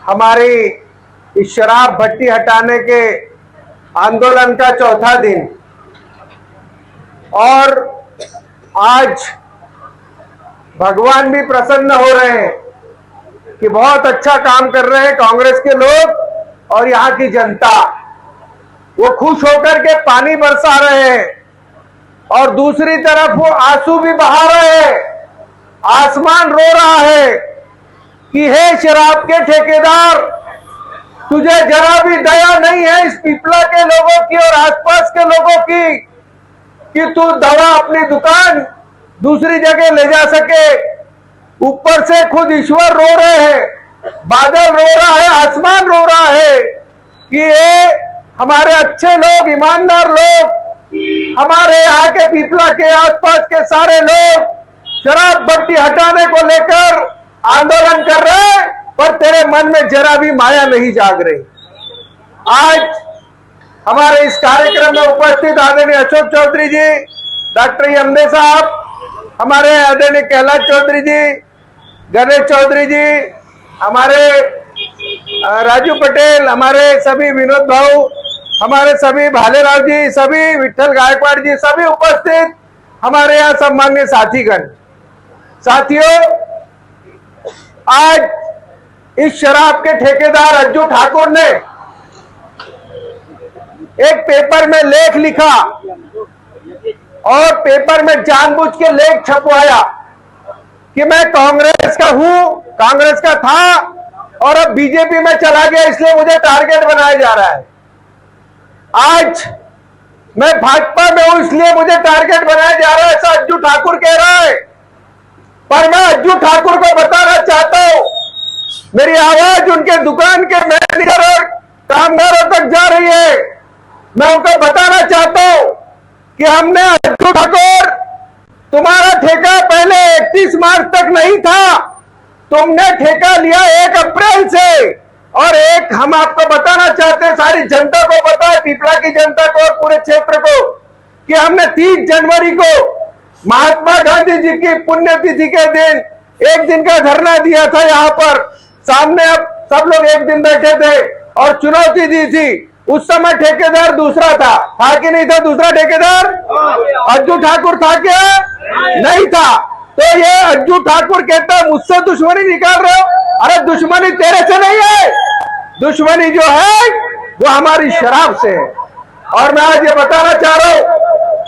हमारी इस शराब भट्टी हटाने के आंदोलन का चौथा दिन और आज भगवान भी प्रसन्न हो रहे हैं कि बहुत अच्छा काम कर रहे हैं कांग्रेस के लोग और यहाँ की जनता। वो खुश होकर के पानी बरसा रहे हैं और दूसरी तरफ वो आंसू भी बहा रहे हैं। आसमान रो रहा है कि हे शराब के ठेकेदार, तुझे जरा भी दया नहीं है इस पिपला के लोगों की और आसपास के लोगों की कि तू दवा अपनी दुकान दूसरी जगह ले जा सके। ऊपर से खुद ईश्वर रो रहे हैं, बादल रो रहा है, आसमान रो रहा है कि ये हमारे अच्छे लोग, ईमानदार लोग, हमारे यहाँ के पिपला के आसपास के सारे लोग शराब भट्टी हटाने को लेकर आंदोलन कर रहे हैं, पर तेरे मन में जरा भी माया नहीं जाग रही। आज हमारे इस कार्यक्रम में उपस्थित आदरणीय अशोक चौधरी जी, डॉक्टर यमदे साहब, हमारे आदरणीय कैलाश चौधरी जी, गणेश चौधरी जी, हमारे राजू पटेल, हमारे सभी विनोद भाऊ, हमारे सभी भालेराव जी, सभी विठल गायकवाड़ जी, सभी उपस्थित हमारे यहाँ सम्मान्य साथीगण। साथियों, आज इस शराब के ठेकेदार अज्जू ठाकुर ने एक पेपर में लेख लिखा और पेपर में जानबूझ के लेख छपवाया कि मैं कांग्रेस का हूं, कांग्रेस का था और अब बीजेपी में चला गया, इसलिए मुझे टारगेट बनाया जा रहा है। आज मैं भाजपा में हूं, इसलिए मुझे टारगेट बनाया जा रहा है, ऐसा अज्जू ठाकुर कह रहा है। पर मैं अज्जू ठाकुर को बताना चाहता हूं, मेरी आवाज उनके दुकान के मैनेजर और कामगारों तक जा रही है। मैं उनको बताना चाहता हूं कि हमने अज्जू ठाकुर, तुम्हारा ठेका पहले 31 मार्च तक नहीं था, तुमने ठेका लिया 1 अप्रैल से। और एक हम आपको बताना चाहते हैं, सारी जनता को पता है, पिपला की जनता को और पूरे क्षेत्र को, कि हमने 30 जनवरी को महात्मा गांधी जी की पुण्यतिथि के दिन एक दिन का धरना दिया था। यहाँ पर सामने अब सब लोग एक दिन बैठे थे और चुनौती दी थी। उस समय ठेकेदार दूसरा था कि नहीं था? दूसरा ठेकेदार अज्जू ठाकुर था क्या? नहीं था। तो ये अज्जू ठाकुर कहता है मुझसे दुश्मनी निकाल रहे हो। अरे दुश्मनी तेरे से नहीं है, दुश्मनी जो है वो हमारी शराब से है। और मैं आज ये बताना चाह रहा हूं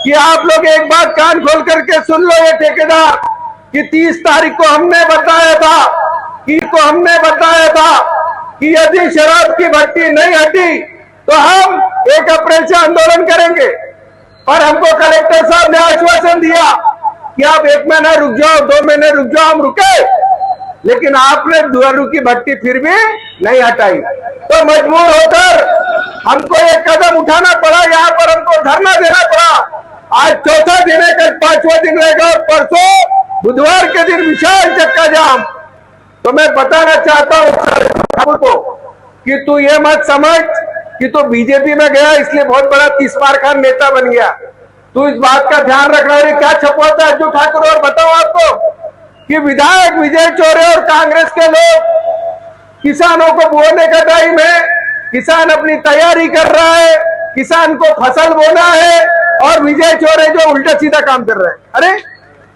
कि आप लोग एक बात कान खोल करके सुन लो, ये ठेकेदार, कि 30 तारीख को हमने बताया था कि यदि शराब की भट्टी नहीं हटी तो हम 1 अप्रैल से आंदोलन करेंगे। और हमको कलेक्टर साहब ने आश्वासन दिया कि आप 1 महीना रुक जाओ, 2 महीने रुक जाओ। हम रुके, लेकिन आपने दारू की भट्टी फिर भी नहीं हटाई। तो मजबूर होकर हमको एक कदम उठाना पड़ा, यहाँ पर हमको धरना देना पड़ा। आज चौथा दिन है, कल 5वां दिन रहेगा और परसों बुधवार के दिन विशाल चक्का जाम। तो मैं बताना चाहता हूँ को कि तू ये मत समझ कि तू बीजेपी में गया इसलिए बहुत बड़ा 30 मार खान नेता बन गया। तू इस बात का ध्यान रखना। क्या छपवाता है अज्जू ठाकुर? और बताओ आपको कि विधायक विजय चौरे और कांग्रेस के लोग, किसानों को बोने का टाइम है, किसान अपनी तैयारी कर रहा है, किसान को फसल बोना है, और विजय चौरे जो उल्टा सीधा काम कर रहे हैं। अरे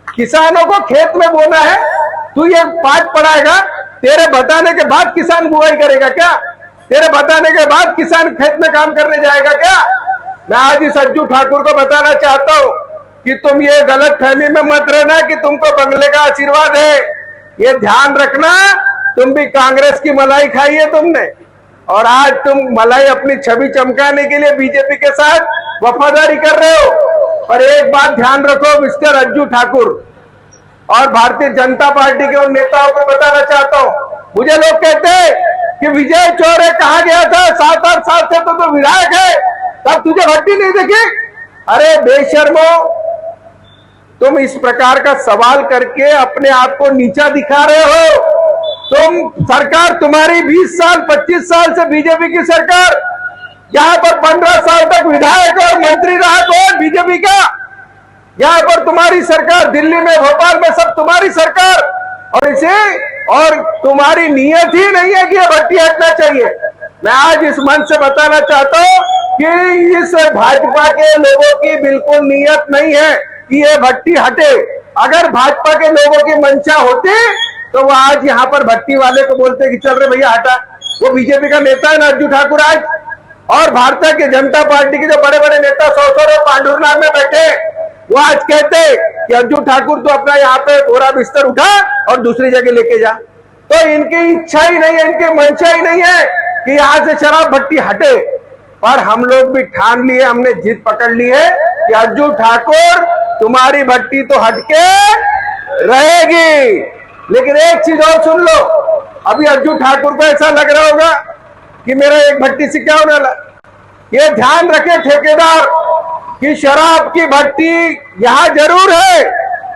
किसानों को खेत में बोना है, तू ये पाठ पढ़ाएगा, तेरे बताने के बाद किसान बुआई करेगा क्या? तेरे बताने के बाद किसान खेत में काम करने जाएगा क्या? मैं आज इस अज्जू ठाकुर को बताना चाहता हूं कि तुम ये गलत फहमी में मत रहना कि तुमको बंगले का आशीर्वाद है। ये ध्यान रखना, तुम भी कांग्रेस की मलाई खाई है तुमने, और आज तुम मलाई अपनी छवि चमकाने के लिए बीजेपी के साथ वफादारी कर रहे हो। पर एक बात ध्यान रखो मिस्टर अज्जू ठाकुर, और भारतीय जनता पार्टी के उन नेताओं को बताना चाहता हूं। मुझे लोग कहते हैं कि विजय चौरे कहा गया था, 7-8 साल से तो विधायक है, तब तुझे भट्टी नहीं देखी? अरे बेशर्मो, तुम इस प्रकार का सवाल करके अपने आप को नीचा दिखा रहे हो। तुम सरकार, तुम्हारी 20 साल 25 साल से बीजेपी की सरकार, यहाँ पर 15 साल तक विधायक और मंत्री रहा कौन? बीजेपी का। यहाँ पर तुम्हारी सरकार, दिल्ली में, भोपाल में, सब तुम्हारी सरकार। और तुम्हारी नीयत ही नहीं है कि ये भट्टी हटना चाहिए। मैं आज इस मंच से बताना चाहता हूं कि इस भाजपा के लोगों की बिल्कुल नीयत नहीं है कि ये भट्टी हटे। अगर भाजपा के लोगों की मंशा होती तो वो आज यहाँ पर भट्टी वाले को बोलते कि चल रहे भैया हटा। वो बीजेपी का नेता है ना अर्जुन ठाकुर आज, और भारतीय जनता पार्टी के जो बड़े बड़े नेता 100 पांडुरनाथ में बैठे, वो आज कहते कि अर्जुन ठाकुर तो अपना यहाँ पे बोरा बिस्तर उठा और दूसरी जगह लेके जा। तो इनकी इच्छा ही नहीं है, इनकी मंशा ही नहीं है कि यहाँ से शराब भट्टी हटे। पर हम लोग भी ठान लिए, हमने जिद पकड़ ली है कि अर्जुन ठाकुर तुम्हारी भट्टी तो हटके रहेगी। लेकिन एक चीज और सुन लो, अभी अर्जुन ठाकुर को ऐसा लग रहा होगा कि मेरा एक भट्टी से क्या होने लगा। ये ध्यान रखे ठेकेदार कि शराब की भट्टी यहां जरूर है,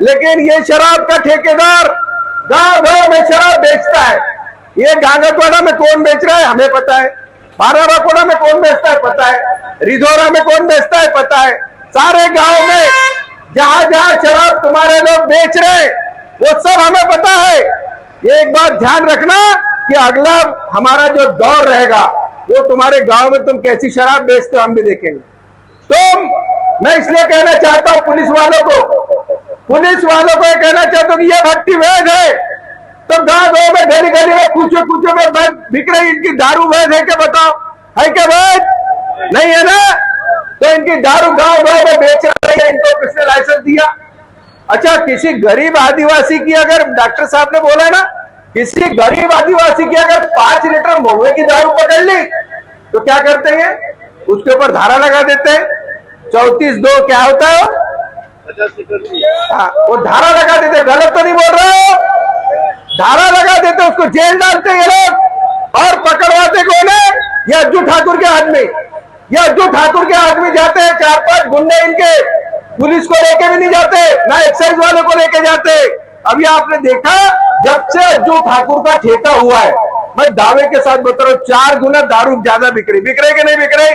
लेकिन ये शराब का ठेकेदार गांव गांव में शराब बेचता है। ये गांगतवाड़ा में कौन बेच रहा है हमें पता है, बाराबाकोड़ा में कौन बेचता है पता है, रिधोरा में कौन बेचता है पता है। सारे गांव में जहां जहां शराब तुम्हारे लोग बेच रहे वो सब हमें पता है। ये एक बात ध्यान रखना कि अगला हमारा जो दौर रहेगा वो तुम्हारे गांव में तुम कैसी शराब बेचते हो हम भी देखेंगे। मैं इसलिए कहना चाहता हूं पुलिस वालों को ये कहना चाहता हूं कि ये भट्टी वैध है तो गांव गांव में गली गली में कुछ में बिक रही इनकी दारू वैध है क्या बताओ, है क्या वैध? नहीं है ना। तो इनकी दारू गांव गांव में बेच रही है, इनको किसने लाइसेंस दिया? अच्छा, किसी गरीब आदिवासी की अगर डॉक्टर साहब ने बोला ना, किसी गरीब आदिवासी की अगर 5 लीटर महुए की दारू पकड़ ली तो क्या करते हैं? उसके ऊपर धारा लगा देते हैं 34(2) क्या होता है वो धारा लगा देते। गलत तो नहीं बोल रहे हो? धारा लगा देते, उसको जेल डालते ये लोग। और पकड़वाते कौन है? ये अर्जुन ठाकुर के आदमी, ये अर्जुन ठाकुर के आदमी जाते हैं, 4-5 गुंडे इनके पुलिस को लेके भी नहीं जाते, ना एक्साइज वालों को लेके जाते। अभी आपने देखा जब से अर्जुन ठाकुर का ठेका हुआ है, मैं दावे के साथ बता रहा हूं 4 गुना दारू ज्यादा बिक रही कि नहीं बिक रही?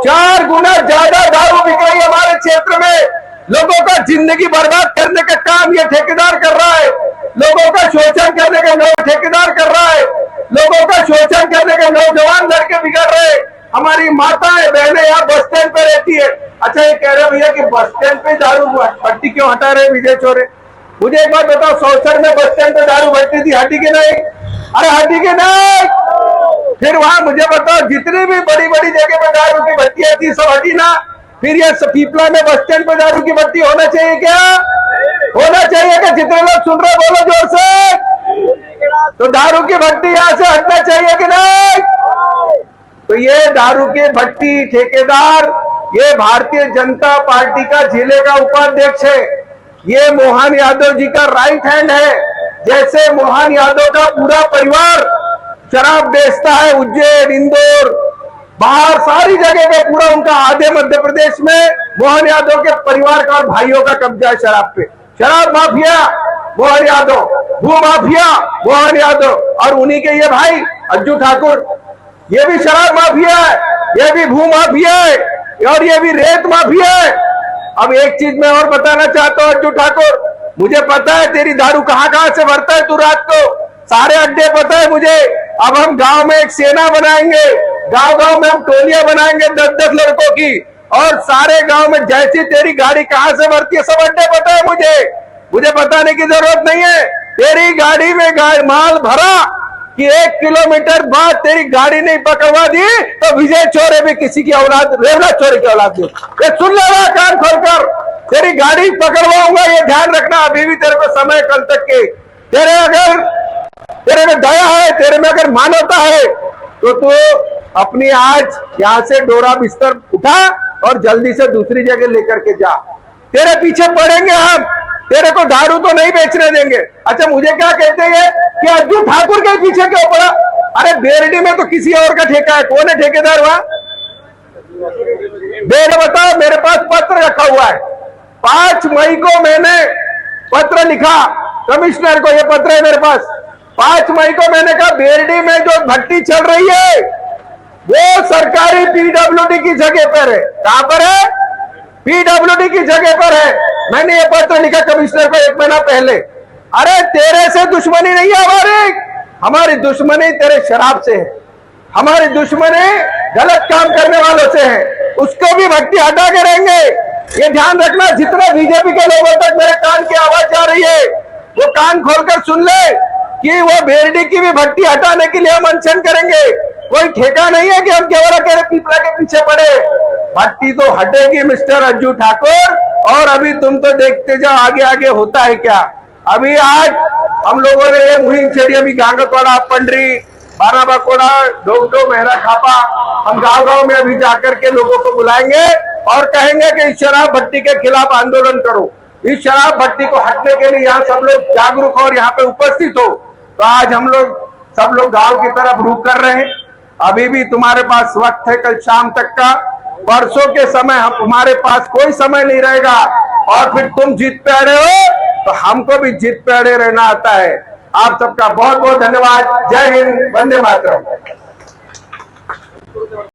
4 गुना ज्यादा दारू बिक रही है हमारे क्षेत्र में। लोगों का जिंदगी बर्बाद करने का काम ये ठेकेदार कर रहा है, लोगों का शोषण करने का ठेकेदार कर रहा है, लोगों का शोषण करने का नौजवान लड़के बिगड़ रहे। हमारी माताएं बहनें यहाँ बस स्टैंड पे रहती है। अच्छा, ये कह रहे भैया कि बस स्टैंड पे दारू भट्टी क्यों हटा रहे विजय चोरे? मुझे एक बात बताओ, 100 में बस स्टैंड पे दारू भट्टी थी, हटी के नहीं? अरे हटी के नहीं? फिर वहां मुझे बताओ जितनी भी बड़ी बड़ी जगह पे दारू की भट्टियां थी सब हटी ना? फिर ये पीपला में बस स्टैंड पे दारू की भट्टी होना चाहिए क्या? होना चाहिए क्या? जितने लोग सुन रहे बोलो जोर से। तो दारू की भट्टी यहां से हटना चाहिए कि नहीं? तो ये दारू की भट्टी ठेकेदार ये भारतीय जनता पार्टी का जिले का उपाध्यक्ष है, ये मोहन यादव जी का राइट हैंड है। जैसे मोहन यादव का पूरा परिवार शराब बेचता है उज्जैन, इंदौर, बाहर सारी जगह पे, पूरा उनका आधे मध्य प्रदेश में मोहन यादव के परिवार का और भाइयों का कब्जा है शराब पे। शराब माफिया मोहन यादव, भू माफिया मोहन यादव, और उन्हीं के ये भाई अर्जुन ठाकुर, ये भी शराब माफिया है, ये भी भू माफिया है, और ये भी रेत माफिया है। अब एक चीज मैं और बताना चाहता हूं अर्जुन ठाकुर, मुझे पता है तेरी दारू कहां कहां से भरता है तू रात को, सारे अड्डे पता है मुझे। अब हम गांव में एक सेना बनाएंगे, गांव गांव में हम टोलियां बनाएंगे 10-10 लड़कों की, और सारे गांव में जैसी तेरी गाड़ी कहां से भरती है सब अड्डे पता है मुझे बताने की जरूरत नहीं है। तेरी गाड़ी में माल भरा कि 1 किलोमीटर बाद तेरी गाड़ी नहीं पकड़वा दी तो विजय चोरे भी किसी की औलाद, रेवला चोरे की औलाद नहीं। ये सुन लेना कान खोलकर, तेरी गाड़ी पकड़वाऊंगा ये ध्यान रखना। अभी भी तेरे को समय कल तक के, तेरे में दया है, तेरे में अगर मानवता है तो तू अपनी आज यहां से डोरा बिस्तर उठा और जल्दी से दूसरी जगह लेकर के जा। तेरे पीछे पड़ेंगे हम, तेरे को दारू तो नहीं बेचने देंगे। अच्छा, मुझे क्या कहते हैं कि अर्जुन ठाकुर के पीछे क्यों पड़ा? अरे बेरडी में तो किसी और का ठेका है, कौन है ठेकेदार वहां? मेरे बताओ, मेरे पास पत्र रखा हुआ है, 5 मई को मैंने पत्र लिखा कमिश्नर को, ये पत्र है मेरे पास। 5 मई को मैंने कहा बेरडी में जो भट्टी चल रही है वो सरकारी पीडब्ल्यूडी की जगह पर है। कहां पर है? पीडब्ल्यूडी की जगह पर है। मैंने ये पत्र लिखा कमिश्नर को 1 महीना पहले। अरे तेरे से दुश्मनी नहीं है हमारी, हमारी दुश्मनी तेरे शराब से है, हमारी दुश्मनी गलत काम करने वालों से है, उसको भी भट्टी हटा के रहेंगे। ये ध्यान रखना, जितना बीजेपी के लोगों तक मेरे कान की आवाज जा रही है वो कान खोलकर सुन ले कि वो बेरडी की भी भट्टी हटाने के लिए हम अनशन करेंगे। कोई ठेका नहीं है कि हम केवल अकेले पीपला के पीछे पड़े। भट्टी तो हटेगी मिस्टर अज्जू ठाकुर, और अभी तुम तो देखते जाओ आगे आगे होता है क्या। अभी आज हम लोगों ने ये मुहिम छेड़ी, अभी गांगतवाड़ा, पंडरी, बाराबाकोड़ा, डोगडो, मेहरा खापा, हम गांव गांव में अभी जाकर के लोगों को बुलाएंगे और कहेंगे कि इस शराब भट्टी के खिलाफ आंदोलन करो। इस शराब भट्टी को हटने के लिए यहाँ सब लोग जागरूक और यहाँ पे उपस्थित हो। तो आज हम लोग सब लोग गांव की तरफ रुख कर रहे हैं। अभी भी तुम्हारे पास वक्त है, कल शाम तक का, परसों के समय हमारे पास कोई समय नहीं रहेगा। और फिर तुम जिद पे अड़े हो तो हमको भी जिद पे अड़े रहना आता है। आप सबका बहुत बहुत धन्यवाद। जय हिंद, वंदे मातरम।